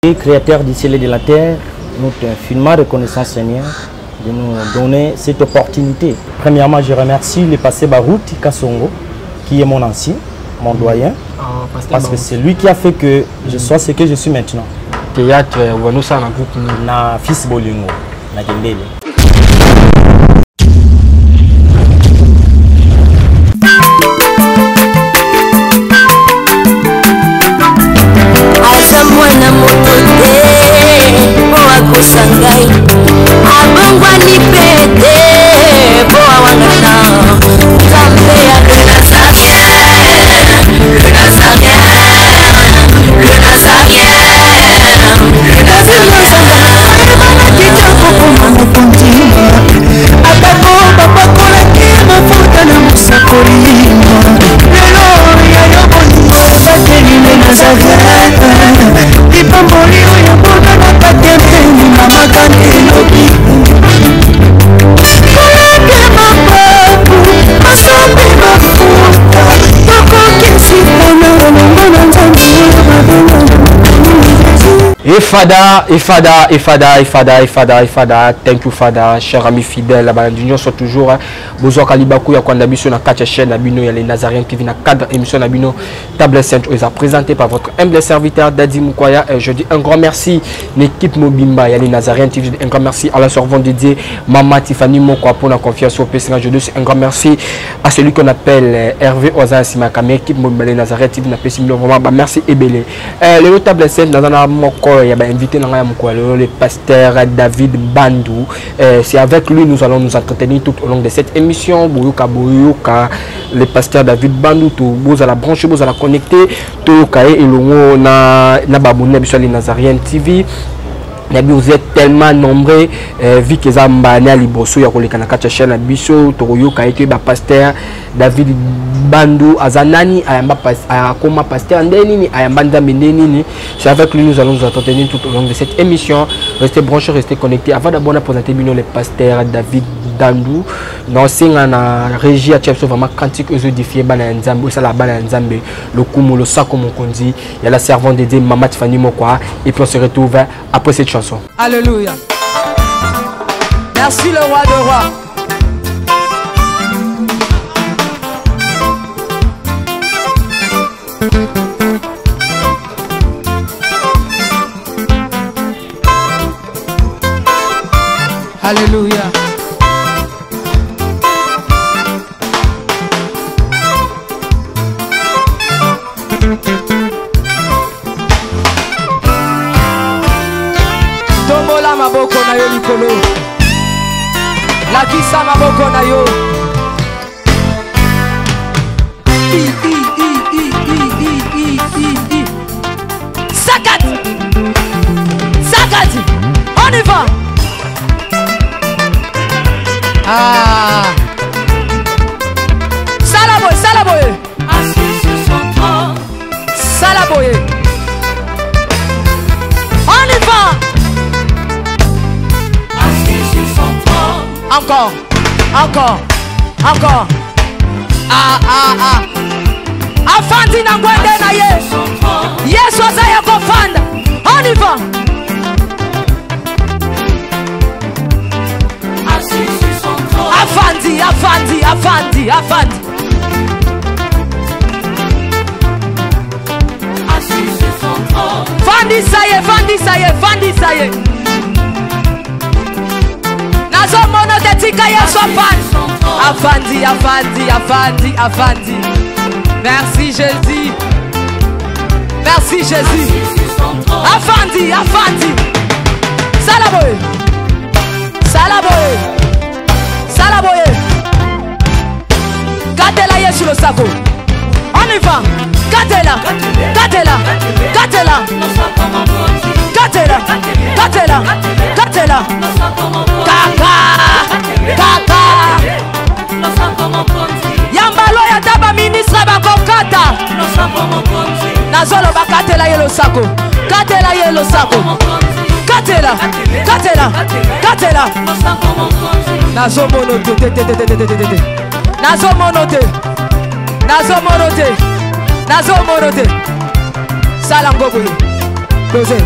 Créateur du ciel et de la terre, nous te infiniment reconnaissant, Seigneur, de nous donner cette opportunité. Premièrement, je remercie le passé Barouti Kassongo, qui est mon ancien, mon doyen, parce que c'est lui qui a fait que je sois ce que je suis maintenant. Théâtre, ou ça dans groupe na fils Bolingo, na Gendele. Mwana moto te boa kosangai abongwa ni pete boa wangata kambe ya le Fada, thank you Fada, cher ami fidèle, la union sont toujours besoin Kalibakou ya kwanda biso na 4 chaîne na bino ya les Nazariens TV na cadre émission na bino Table Sainte est présenté par votre humble serviteur Dadi Mukwaya et je dis un grand merci l'équipe Mobimba ya les Nazariens TV, un grand merci à la servante dédiée Maman Tiffany Mokwa pour la confiance au PCN. Je dis un grand merci à celui qu'on appelle Hervé Ozan Simakami, équipe Mobimba les Nazariens TV na PC vraiment merci et belé. Le Table Sainte dans un moko ya invité dans le pasteur David Bandou. C'est avec lui nous allons nous entretenir tout au long de cette émission. Boyoka, le pasteur David Bandou, vous allez brancher, vous allez connecter, tout cahier et le na babouné sur les Nazariens TV. Vous êtes tellement nombreux, vu que Zambana Liboso, Yakoleka Nakacha chaîne Biso, Toroyo Kaike, pasteur David Bandou, Azanani, Ayama pasteur Ndenini, Ayambanda Mendenini. C'est avec lui nous allons nous entretenir tout au long de cette émission. Restez branchés, restez connectés. Avant d'abord de présenter le pasteur David Bandou, dans la régie à Tchèpso, vraiment cantique aux édifiés, Bananzambe, ça la Bananzambe, le Kumu, le Sako Mokondi, il y a la servante dédiée Maman Tiffany Mokwa, et puis on se retrouve après cette chanson. Alléluia. Merci le roi de rois. Alléluia. Tombola maboko na yo likolo. Lakisa maboko na yo. Sakat. Sakat. On y va. Ah. Salaboye, Salaboye. Assis sur son trône. Salaboye. On y va. Assis sur son trône. Encore, encore, encore. Ah, ah, ah. Afandi na ngwende na ye. Yesu azaya kofanda. On y va. Assis sur son trône. Afandi, Afandi, Afandi, Afandi. Assis sur son trône. Fandi saye, Fandi saye, Fandi saye. Nazo mono te tika Yesu afandi. Afandi, Afandi, Afandi, Afandi. Merci Jésus. Merci Jésus. Afandi, Afandi. Salaboye. Salaboye. Salaboye. Gatela Yesu le sako. On y va. Gatela. Gatela. Gatela. Gatela. Gatela. Gatela. Kaka. Kaka. Yambalo ya taba ministre bakokata. Nazolo bakatela yelo sako. Katela yelo sako. Katela. Katela. Katela. Nazo monote. Nazo monote. Nazo monote. Nazo monote. Salangoboye. Dosé.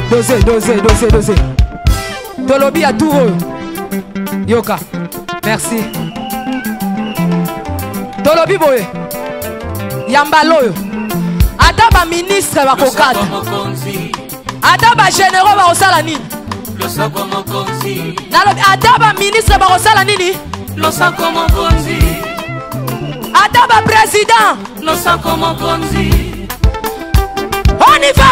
Tolobi à tout. Yoka. Merci. Tolobi boye. Yambaloyo. Adaba ministre va kokata. Adaba généraux va osala nini? Adaba ministre va osala nini? Adaba président. On y va.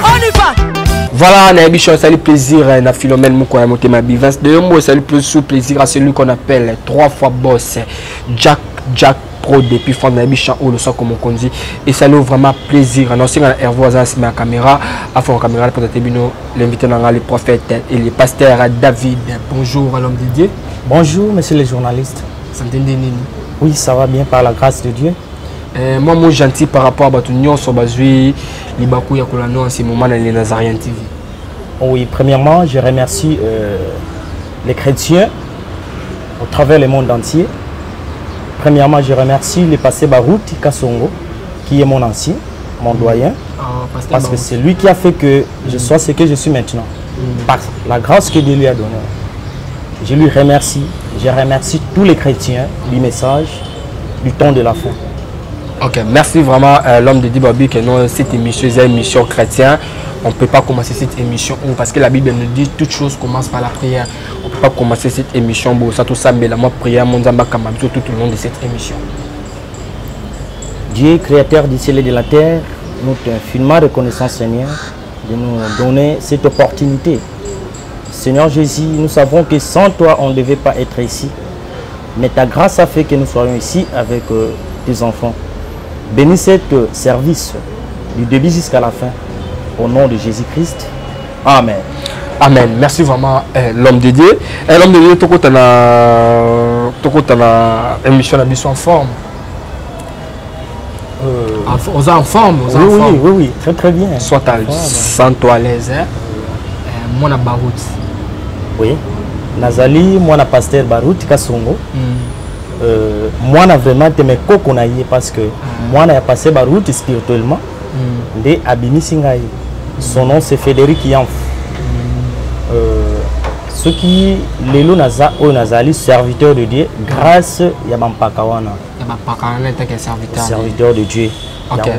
On y va. Voilà, Naïbichon, salut plaisir, na Philomène Moukoya Motema Bivens. D'ailleurs, moi, salut plaisir à celui qu'on appelle 3 fois boss, Jack Pro depuis Fond Naïbichon ou le son comme on dit. Et salut vraiment plaisir. Non, c'est un Hervé Azan, c'est ma caméra. À fond, caméra, pour l'invité dans les prophètes et les pasteurs David. Bonjour, à l'homme de Dieu. Bonjour, monsieur le journaliste. Oui, ça va bien par la grâce de Dieu. Moi, je suis gentil par rapport à l'union sur Bazui, Libakou Yakulano en ce moment dans les Nazariens TV. Oui, premièrement, je remercie les chrétiens au travers le monde entier. Premièrement, je remercie le pasteur Barouti Kassongo, qui est mon ancien, mon doyen, parce que c'est lui qui a fait que je sois ce que je suis maintenant, par la grâce que Dieu lui a donnée. Je lui remercie, je remercie tous les chrétiens du message du temps de la fin. Ok, merci vraiment l'homme de Dibabi que nous, cette émission est une émission chrétienne. On ne peut pas commencer cette émission parce que la Bible nous dit toute chose commence par la prière. On ne peut pas commencer cette émission ça tout ça mais la prière mon Zamba Kamabito tout au long de cette émission. Dieu, créateur du ciel et de la terre, nous te infiniment reconnaissant Seigneur de nous donner cette opportunité. Seigneur Jésus, nous savons que sans toi on ne devait pas être ici. Mais ta grâce a fait que nous soyons ici avec tes enfants. Bénis cet service du début jusqu'à la fin. Au nom de Jésus-Christ. Amen. Amen. Merci vraiment l'homme de Dieu. L'homme de Dieu, tu as une émission en forme. On est en forme. Oui, très très bien. Soit sans toi à l'aise. Moi, je suis Barouti. Oui. Nazali, moi, je suis pasteur Barouti Kassongo. Moi, je vraiment aimé Kokonaye parce que moi, je passé Barouti spirituellement. De Abimi Singaï. Son nom, c'est Frédéric Yanf. Ce qui Lelo Naza ou Nazali, serviteur de Dieu, grâce à Yampakawana. Serviteur de Dieu. Okay.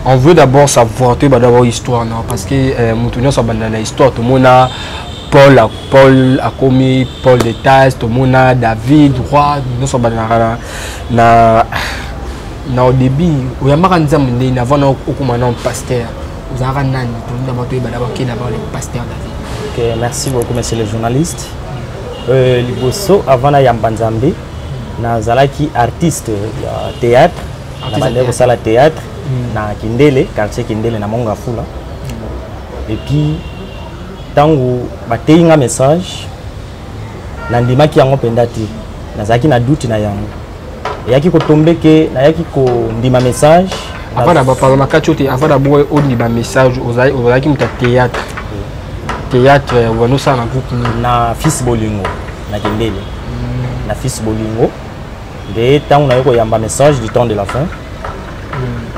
On veut d'abord savoir, tu vas d'abord histoire, non? Parce que nous sommes dans l'histoire, tout le monde a Paul a commis, Paul de Tasse, tout le monde a David, roi, nous sommes dans au début, il y a un pasteur. Vous avez un pasteur David. Okay, merci beaucoup, monsieur le journaliste. Liboso, avant de Yambanzambi, Nazalaki artiste de théâtre. Dans le théâtre, dans Kindele, quartier Kindele, dans Mongafula. Et puis, tant que tu as un message, Nandima qui a un pendati, Nazaki na doute na yango. Et yaki ko tomber que na yaki ko ndima message. Avant d'abord parler ma kachote, avant d'abord on ndima message, ozaki muta théâtre. Théâtre, on nous ça na groupe na fils bolingo, na Kindele. Na fils bolingo. De temps on a eu un message du temps de la fin.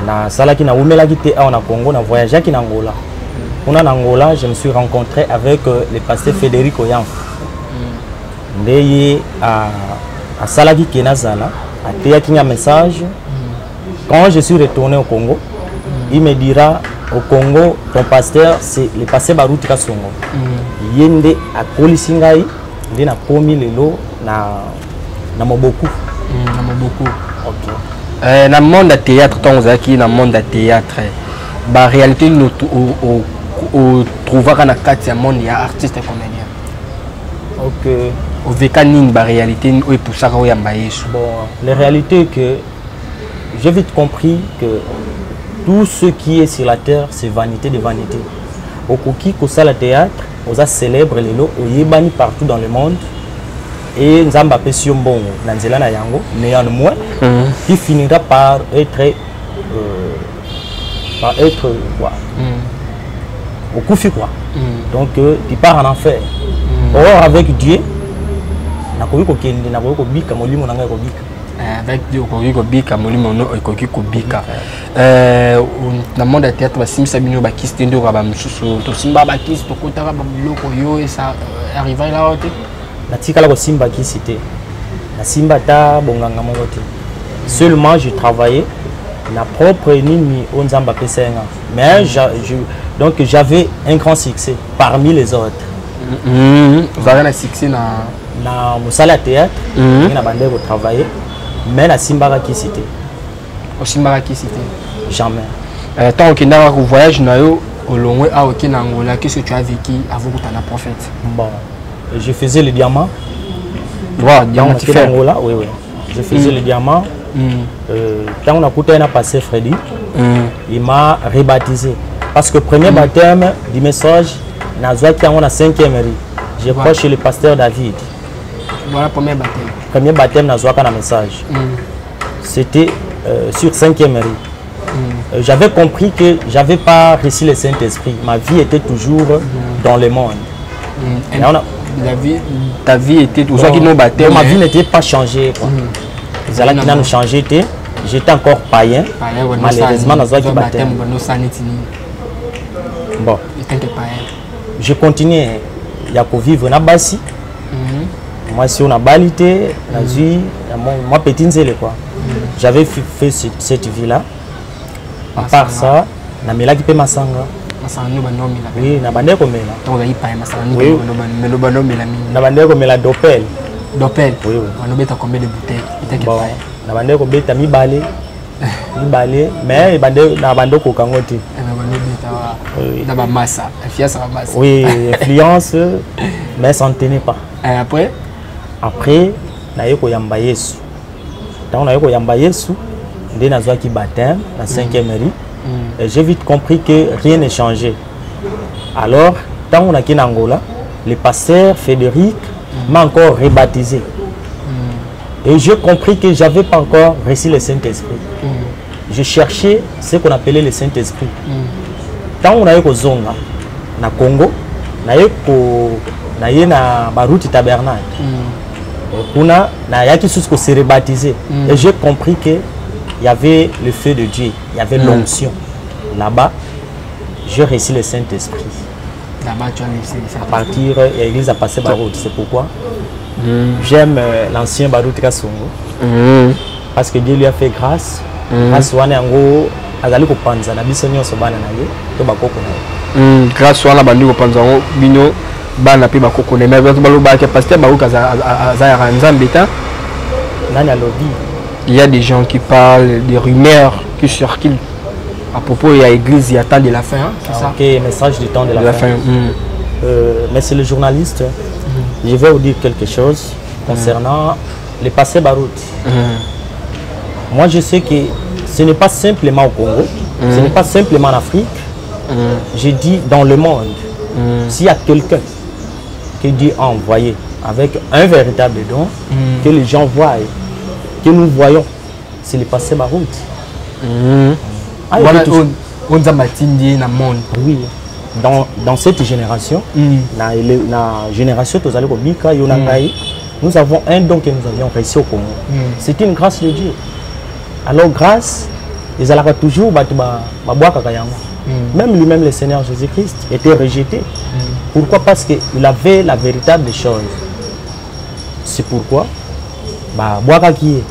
Na sala qui na umela qui était en Congo, na voyagé qui na Angola. On en Angola, je me suis rencontré avec le pasteur Frédéric Yanf. Ndeye à sala qui est nazala, a théa qui un message. Quand je suis retourné au Congo, il me dira au Congo, ton pasteur c'est le pasteur Barouti Kassongo. Yende a Kolisingai, il a commis le lot na Moboku. Okay. Dans le monde du théâtre, dans le monde du théâtre, la réalité, nous trouvons dans le monde des artistes et comédiens. Ok. Au vécanine, la réalité, nous pour ça qu'on y a bon, la réalité est que j'ai vite compris que tout ce qui est sur la terre, c'est vanité de vanité. Au Koki, au salle théâtre, on célèbre les lots, on y est partout dans le monde. Et Nzamba Pesiombo, Nanzela Nayango, néanmoins, qui finira par être quoi au Koufi quoi. Donc tu pars en enfer. Or avec Dieu, avec okoki kobika molimo no okoki kobika na monde ya théâtre basimisa bino bakisi te ndoko ba mosusu tosimba bakisi tokotaka babiloko yo et ça arriva là ote natikala kosimba kisi te nasimba ta bonganga moko te seulement je travaillais na propre nini onzamba pesenga mais donc j'avais un grand succès parmi les autres. Vous avez un succès na musala théâtre na bande ko travailler mais na simbaka kisi te au simbaka kisi te jamais tant que na voyage na yo au long à OK na Angola qu'est-ce que tu as vécu avant que tu na prophète bon je faisais le diamant diamant tu fais Angola oui je faisais le diamant quand on a coûté un passé Freddy il m'a rebaptisé parce que premier baptême du message nazwa qui on a 5e rue je crois chez le pasteur David. Voilà premier baptême. Premier baptême nazwa kana message. C'était sur 5e rue. J'avais compris que j'avais pas reçu le Saint-Esprit. Ma vie était toujours dans le monde. Ta vie était toujours baptême. Ma vie n'était pas changée. Ils allaient nous changer. J'étais encore païen. Malheureusement, nazwa qui baptême. Bon. Je continuais à vivre na basi. Moi si on a balité, moi petit nzele quoi. J'avais fait cette vie là. À part ça, na mela ki pe masanga. Masanga no banomi la. Oui, na bande ko mela. Donc il pa masanga no melo banomi la mini. Na bande ko mela dopel. Dopel. Oui oui. On obeta combien de bouteilles? Peut-être bon, na bande ko beta mi balé. Mi balé, mais bande na bande ko kangoti. Dans ma masse, influence à ma masse. Oui, influence, mais ça ne tenait pas. Et après? Après, na yeko yamba Yesu. Tant na yeko yamba Yesu, dès na qui baptême, la 5e rue, j'ai vite compris que rien n'est changé. Alors, tant on a qui Angola, le pasteur Frédéric m'a encore rebaptisé. Et j'ai compris que j'avais pas encore reçu le Saint-Esprit. Je cherchais ce qu'on appelait le Saint-Esprit. Tant on a eu Zonga, na Congo, na eu na Baruti Tabernacle. On a yaki sous ko se rebaptisé. Et j'ai compris que il y avait le feu de Dieu, il y avait l'onction. Là-bas, j'ai reçu le Saint-Esprit. Là-bas, tu as reçu le Saint-Esprit. À partir l'église a passé Baruti, c'est pourquoi j'aime l'ancien Baruti Kasongo. Parce que Dieu lui a fait grâce. Grâce wana yango azali ko panza na biso nyonso bana na ye to bakoko na ye. Grâce wana bandi ko panza ngo bino bana pe bakoko na mais balo ba ke pasteur ba uka za ya nzambe ta nani alobi. Il y a des gens qui parlent des rumeurs qui circulent à propos de l'église il y a temps de la fin, c'est ça? OK, message du temps de la fin. Mais c'est le journaliste. Je vais vous dire quelque chose concernant le passé Baruti. Moi, je sais que ce n'est pas simplement au Congo, ce n'est pas simplement en Afrique. Je dis dans le monde, s'il y a quelqu'un que Dieu a envoyé avec un véritable don, que les gens voient, que nous voyons, c'est le passé Baruti. Oui, dans cette génération, la génération nous avons un don que nous avions reçu au Congo. C'est une grâce de Dieu. Alors grâce, ils allaient toujours même lui-même le Seigneur Jésus-Christ était rejeté. Pourquoi? Parce qu'il avait la véritable chose. C'est pourquoi qui est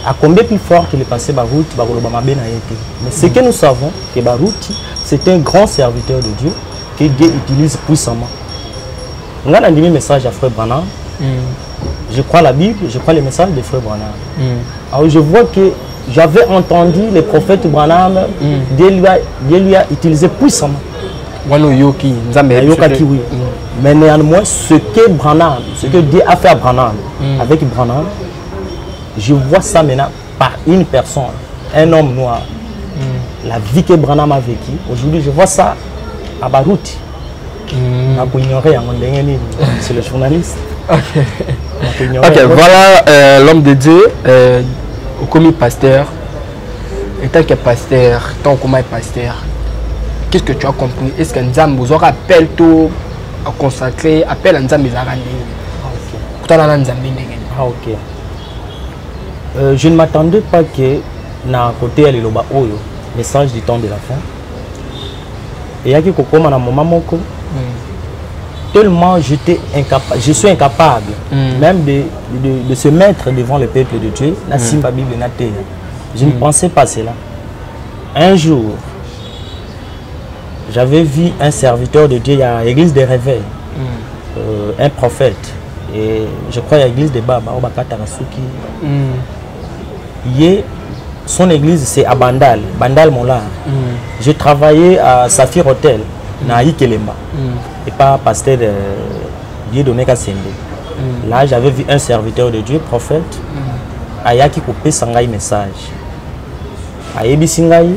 à combien plus fort qu'il est passé Baruti, mais ce que nous savons, que Baruti, c'est un grand serviteur de Dieu que Dieu utilise puissamment. On a un message à Frère Branham. Je crois la Bible, je crois les messages de Frère Branham. Alors je vois que j'avais entendu le prophète Branham, Dieu lui a utilisé puissamment. Mais néanmoins, ce que Dieu a fait à Branham, avec Branham, je vois ça maintenant par une personne, un homme noir. La vie que Branham a vécue, aujourd'hui je vois ça à Baruti. C'est le journaliste. Ok, voilà l'homme de Dieu, comme pasteur. En tant que pasteur, tant que pasteur, qu'est-ce que tu as compris? Est-ce que Nzambe vous aura appelé tout à consacrer, appel à Nzambe Zarani? Ok. Je ne m'attendais pas que na côté les loba oyo message du temps de la fin. Et yaki kokoma na moment moko. Tellement je suis incapable même de se mettre devant le peuple de Dieu. Na simba Bible na terre. Je ne pensais pas cela. Un jour, j'avais vu un serviteur de Dieu à l'église des réveils, un prophète. Et je crois à l'église de Baba, son église c'est à Bandal, Bandal Molar. J'ai travaillé à Saphir Hotel, na Ikelemba, et pas pasteur de Dieu donné Kassende. Là, j'avais vu un serviteur de Dieu, prophète, ayaki coupé sangai message. Ayebi singai,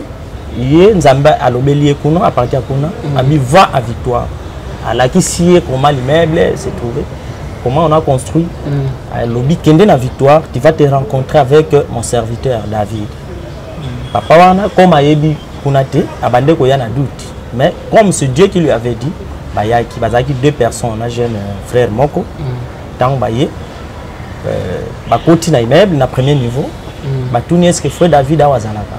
yé nzamba alobeli kuna à partir kuna, abi va à victoire. Alaki sié comment l'immeuble s'est trouvé. Comment on a construit lobby kende na victoire, tu vas te rencontrer avec mon serviteur David. Papa wana comme ayebi kunate abande ko yana doute. Mais comme c'est Dieu qui lui avait dit, bah yaki bazaki deux personnes, un jeune frère moko. Tant baye ba koti na immeuble na premier niveau. Ba tuni est-ce que frère David a wazalaka.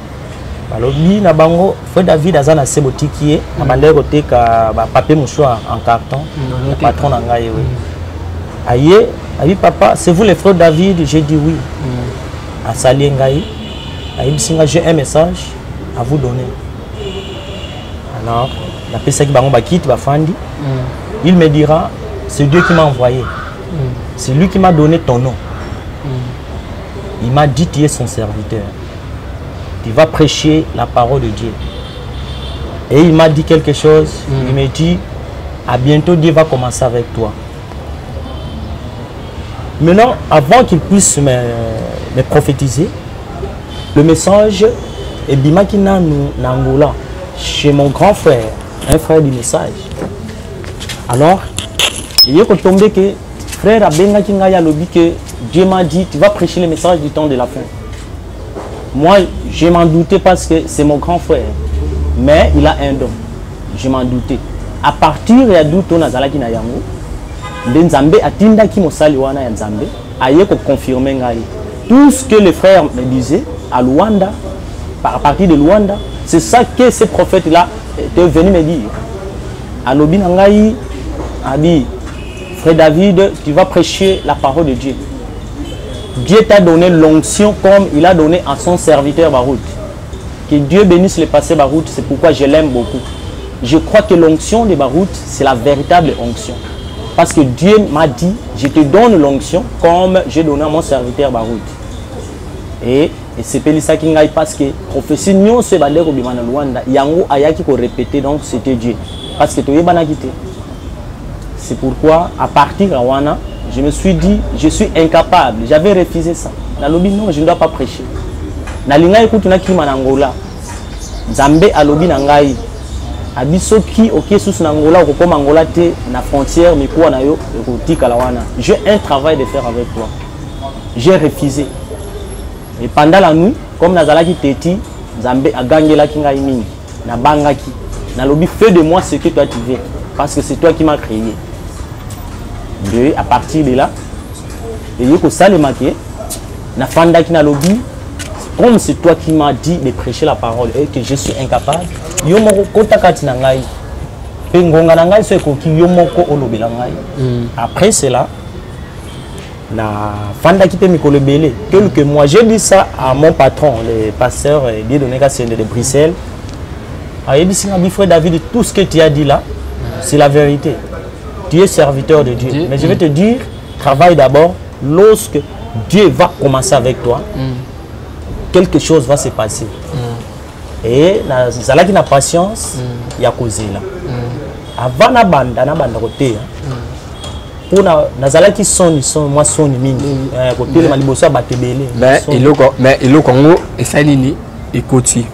Ba lobby na bango frère David azana sebotikie abande ko teka ba papier mouchoir en carton. Patron na ngai oui. Aïe, aïe papa, c'est vous le frère David? J'ai dit oui. À Saliengaï, j'ai un message à vous donner. Alors, la personne qui m'a quitté, il me dira, c'est Dieu qui m'a envoyé. C'est lui qui m'a donné ton nom. Il m'a dit, tu es son serviteur. Tu vas prêcher la parole de Dieu. Et il m'a dit quelque chose. Il me dit, à bientôt Dieu va commencer avec toi. Maintenant, avant qu'il puisse me prophétiser, le message est Bimakina Nangola, chez mon grand frère, un frère du message. Alors, il y a tombé que frère Abenga Kingaya Lobi que Dieu m'a dit, tu vas prêcher le message du temps de la fin. Moi, je m'en doutais parce que c'est mon grand frère, mais il a un don. Je m'en doutais. À partir de d'où on a Zalaki Nayango, Nzambe atinda ki mosali wana ya Nzambe aye ko confirmer ngai tout ce que les frères me disaient à Luanda, à partir de Luanda, c'est ça que ces prophètes là étaient venus me dire. Alobi ngai abi frère David, tu vas prêcher la parole de Dieu. Dieu t'a donné l'onction comme il a donné à son serviteur Barout. Que Dieu bénisse le passé Barout, c'est pourquoi je l'aime beaucoup. Je crois que l'onction de Barout, c'est la véritable onction. Parce que Dieu m'a dit, je te donne l'onction comme j'ai donné à mon serviteur Barout. Et c'est ça qui n'a parce que prophétie non se balé au Bimana Luanda, yango ayaki ko répéter donc c'était Dieu. Parce que tu es banagité. C'est pourquoi à partir de Wana, je me suis dit, je suis incapable. J'avais refusé ça. Na lobi non, je ne dois pas prêcher. Na linga écoute na ki manangola. Nzambe alobi na ngai. Abiso ki ok sous Angola ou comme Angola te na frontière mais quoi na yo tika la wana. J'ai un travail de faire avec toi. J'ai refusé. Et pendant la nuit, comme nazala ki teti, Nzambe a gagné la kinga imini na bangaki. Na lobi fais de moi ce que toi tu veux parce que c'est toi qui m'as créé. Et à partir de là, et yoko salemake na fanda ki na lobi comme c'est toi qui m'as dit de prêcher la parole et que je suis incapable. Après cela, quelques mois, j'ai dit ça à mon patron, le pasteur de Bruxelles. Il dit, frère David, tout ce que tu as dit là, c'est la vérité. Tu es serviteur de Dieu. Mais je vais te dire, travaille d'abord. Lorsque Dieu va commencer avec toi, quelque chose va se passer. Et zala qui n'a patience, il y a causé là. Avant na banda côté. Pour na zala qui sont moi son mingi. Côté le maliboso batebele. Mais le Congo et Salini et Koti.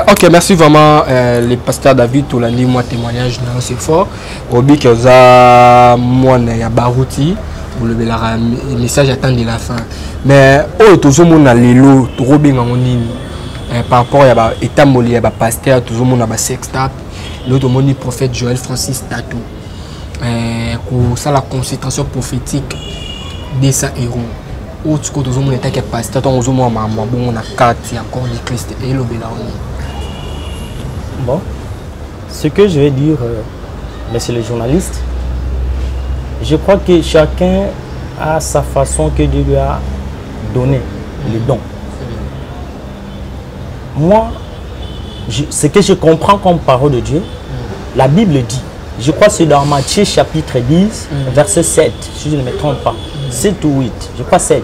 Ok, merci vraiment le pasteur David Tolandi, moi témoignage c'est fort. Obi que za moi ya Barouti. Vous le message attend de la fin. Mais oh tout le monde a l'élo, trop bien en ligne. Par rapport à l'état moli, à pasteur, tout le monde a sextape. L'autre monde prophète Joël Francis Tatou. Pour ça la concentration prophétique de sa héros. autre que nous avons été pasteur, nous avons une carte encore de Christ et le Bélaoni. Bon, ce que je vais dire, monsieur le journaliste, je crois que chacun a sa façon que Dieu lui a donné les dons. Moi, ce que je comprends comme parole de Dieu, la Bible dit, je crois que c'est dans Matthieu chapitre 10, verset 7, si je ne me trompe pas, 7 ou 8, je crois 7.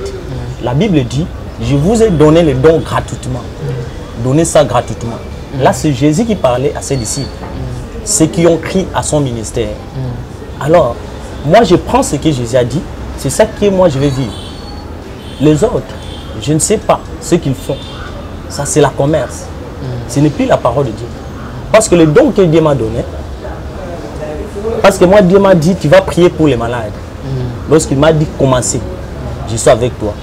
La Bible dit, je vous ai donné les dons gratuitement. Donnez ça gratuitement. Là, c'est Jésus qui parlait à ses disciples, ceux qui ont crié à son ministère. Alors, moi, je prends ce que Jésus a dit, c'est ça que moi, je vais vivre. Les autres, je ne sais pas ce qu'ils font. Ça, c'est la commerce. Ce n'est plus la parole de Dieu. Parce que le don que Dieu m'a donné, parce que moi, Dieu m'a dit, tu vas prier pour les malades. Lorsqu'il m'a dit, commencez, je suis avec toi.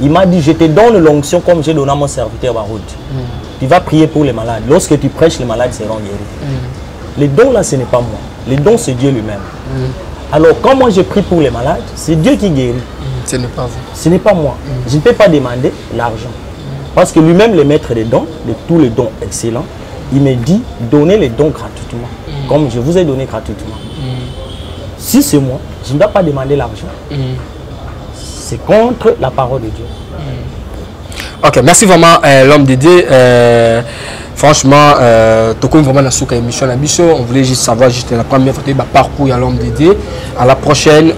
Il m'a dit, je te donne l'onction comme j'ai donné à mon serviteur Baroud. Tu vas prier pour les malades. Lorsque tu prêches, les malades seront guéris. Les dons là, ce n'est pas moi. Les dons, c'est Dieu lui-même. Alors, quand moi je prie pour les malades, c'est Dieu qui guérit. Ce n'est pas vous. Ce n'est pas moi. Je ne peux pas demander l'argent. Parce que lui-même, le maître des dons, de tous les dons excellents, il me dit, donnez les dons gratuitement. Comme je vous ai donné gratuitement. Si c'est moi, je ne dois pas demander l'argent. C'est contre la parole de Dieu. Ok, merci vraiment l'homme de Dieu. Franchement, tu vraiment dans émission on voulait juste savoir juste la première fois parcours à l'homme de Dieu. À la prochaine,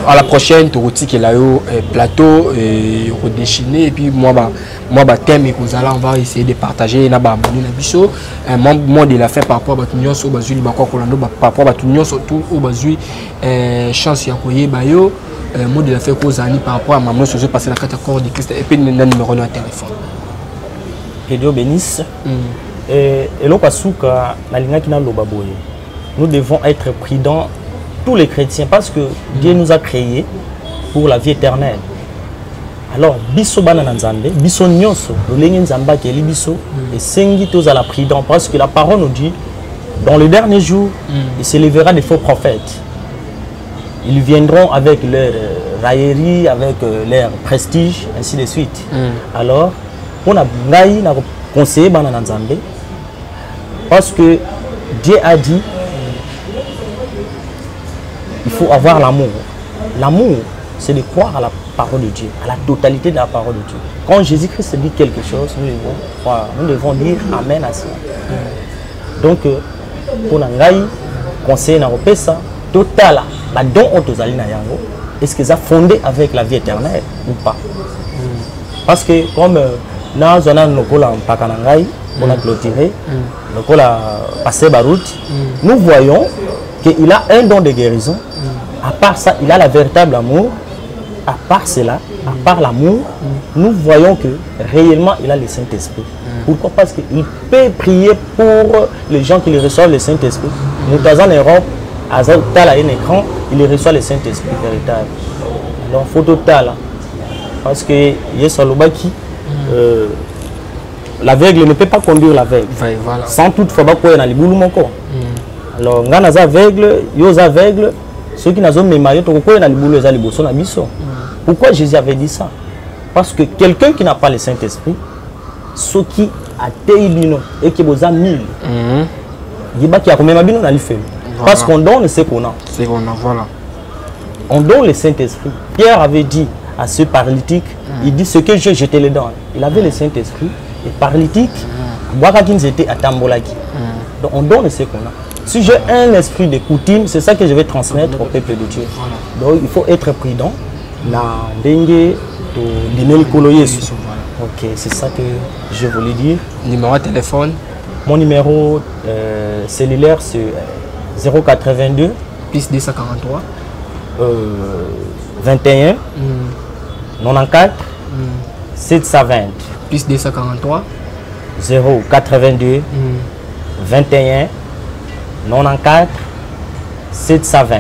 à la prochaine, tu retires le plateau et redessiner et puis moi thème et on va essayer de partager na ba un moment de la fin par rapport à l'union sur bazui par rapport à l'union surtout au bazui chance ya koye bayo mot de la fin cause par rapport à maman se passer la carte corps de Christ et puis le numéro de téléphone. Que Dieu bénisse. Et l'opasuka na linga kina lobaboye. Nous devons être prudents, tous les chrétiens, parce que Dieu nous a créés pour la vie éternelle. Alors, biso bana nzambe, biso nyonso, lolenge nzamba ke li biso, et sengi tous à la prudence, parce que la parole nous dit, dans les derniers jours, il s'élèvera des faux prophètes. Ils viendront avec leur raillerie, avec leur prestige, ainsi de suite. Alors, on a conseillé bana nzambe, parce que Dieu a dit, il faut avoir l'amour. L'amour, c'est de croire à la parole de Dieu, à la totalité de la parole de Dieu. Quand Jésus-Christ dit quelque chose, nous devons croire, nous devons dire Amen à cela. Donc, pour nous conseiller ça, total, est-ce que ça fondé avec la vie éternelle ou pas? Parce que comme nous on a clôturé, on a passé la route, nous voyons qu'il a un don de guérison. À part ça, il a la véritable amour. À part cela, à part l'amour, nous voyons que réellement il a le Saint-Esprit. Pourquoi? Parce qu'il peut prier pour les gens qui reçoivent le Saint-Esprit. Nous sommes en Europe, à un écran, il reçoit le Saint-Esprit véritable. Alors, il faut total. Parce que l'aveugle ne peut pas conduire l'aveugle. Voilà. Sans toutefois, il y a les boulons. Alors, on a des aveugles, il y a des aveugles. Ceux qui n'ont pas mémoire, pourquoi Jésus avait dit ça? Parce que quelqu'un qui n'a pas le Saint-Esprit, ceux qui a téibino et qui a 1000, il a parce qu'on donne ce qu'on a. Voilà. On donne le Saint-Esprit. Pierre avait dit à ce paralytique, il dit ce que j'ai, je te le donne. Il avait le Saint-Esprit, et paralytique, donc on donne ce qu'on a. Si j'ai un esprit de coutume, c'est ça que je vais transmettre au peuple de Dieu. Donc il faut être prudent. Ok, c'est ça que je voulais dire. Numéro de téléphone? Mon numéro cellulaire c'est 082 plus 243 21 94 720 plus 243 082 21 94 720.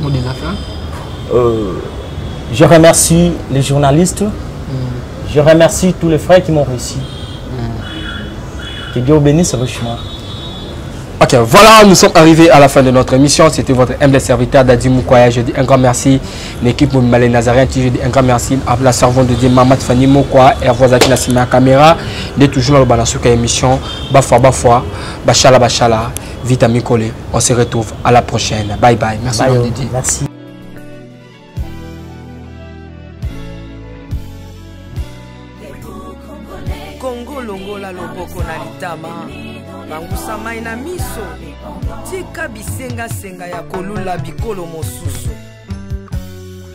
Mot de la fin? Je remercie les journalistes. Je remercie tous les frères qui m'ont reçu. Que Dieu bénisse richement. Ok, voilà, nous sommes arrivés à la fin de notre émission. C'était votre humble serviteur Dadi Moukwaya. Je dis un grand merci. L'équipe Moumale Nazarien, je dis un grand merci à la servante de Dieu, Mamat Fanny Moukwa, Hervé Zaki Nassima Caméra. De toujours dans la émission. Bafwa, Bachala, Vitamine Collé. On se retrouve à la prochaine. Bye bye. Merci, Didi. Merci. Congo longola loboko na litama. Bangusa mai na miso. Tika bisenga senga ya kolula bikolo mosusu.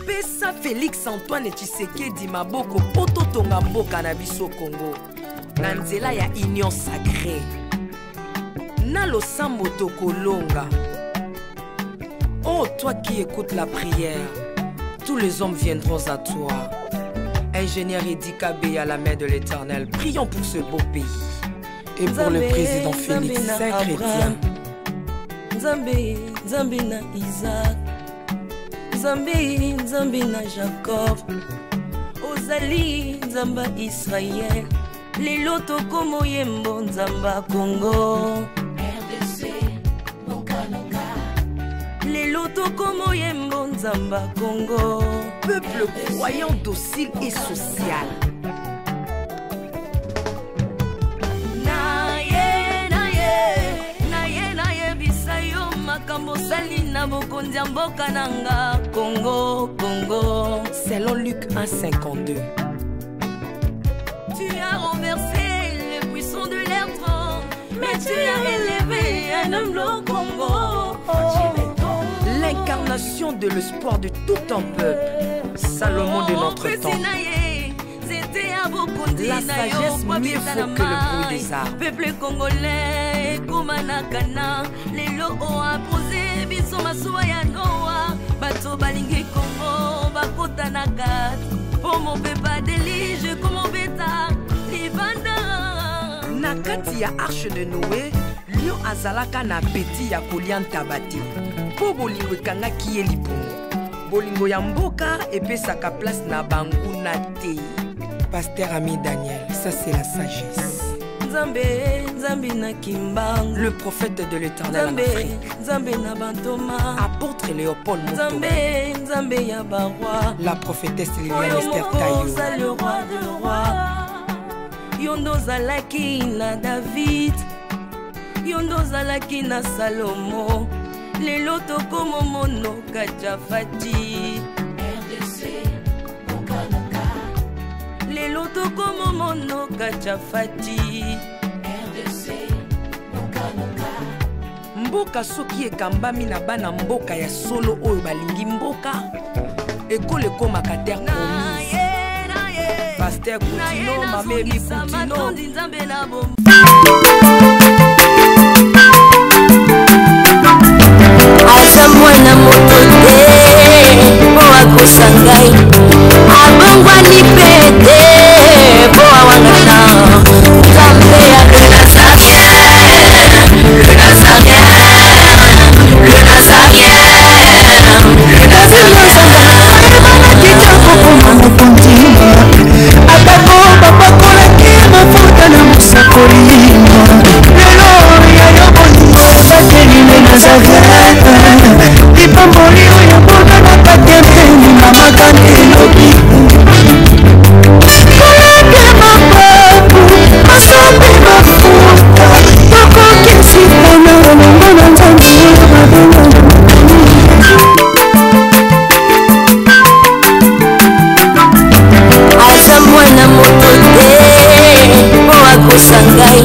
Pesa Félix Antoine Tshisekedi maboko poto tonga mboka na biso Congo. Na nzela ya union sacrée. Na losambo tokolonga. Oh toi qui écoutes la prière, tous les hommes viendront à toi. Ingénieur Edi Kabé à la main de l'Éternel, prions pour ce beau pays. Et pour le président Félix Saint-Chrétien. Nzambe na Isaac, Nzambe na Jacob, Ozali Nzamba Israël, lelo tokomo yembo Nzamba Congo, RDC Mokananga, lelo tokomo yembo Nzamba Congo, peuple croyant docile et social. Salina Bokondia Mboka Nanga Congo, Congo. Selon Luc 1,52. Tu as renversé les puissants de l'air trône, mais tu as élevé un homme au Congo. L'incarnation de l'espoir de tout un peuple. Salomon de notre temps. La sagesse mieux faut que le bruit des arbres. Peuple congolais, Komanakana, les locaux a posé, biso masuaya noa, bato balingi Congo, bakota nakat, pour mon pépa délige, comme mon bêta, libanda. Nakati ya arche de Noé, lion azalaka na peti ya kolian tabate. Po bolingo kanga kiye lipongo. Bolingo ya mboka epesaka place na bangu na te. Pasteur Ami Daniel, ça c'est la sagesse. Nzambe na Kimbangu, le prophète de l'Éternel en Afrique. Nzambe na Bantoma, apôtre Léopold Moutouba. Nzambe ya baroi, la prophétesse Liliane Esther Tayo. Le roi de roi. Yondo zalaki na David, Yondo zalaki na Salomo, lelo tokomo mono Kajafati. Lelo tokomo mono Kajafati. Mboka soki ekambami na bana mboka ya solo oyo balingi mboka ekole komaka terre promise. Pasteur Koutino, Mamemi Koutino. Aza mwana moto te po akosa ngai, abongwani pete po awangana. Nzambe ya le Nazarien, le Nazarien, le Nazarien, le Nazarien. Kitoko koma mokontima atako bapakolaki mafuta na mosakolima lelo ya yobolingo batelile Nazareth lipamboli oyo mboka na katembeni na makani elobi koleke mapapu masambi mafuta tokokisi mpona longo na nzambe mabenga. Aza mwana moto te po akosa ngai,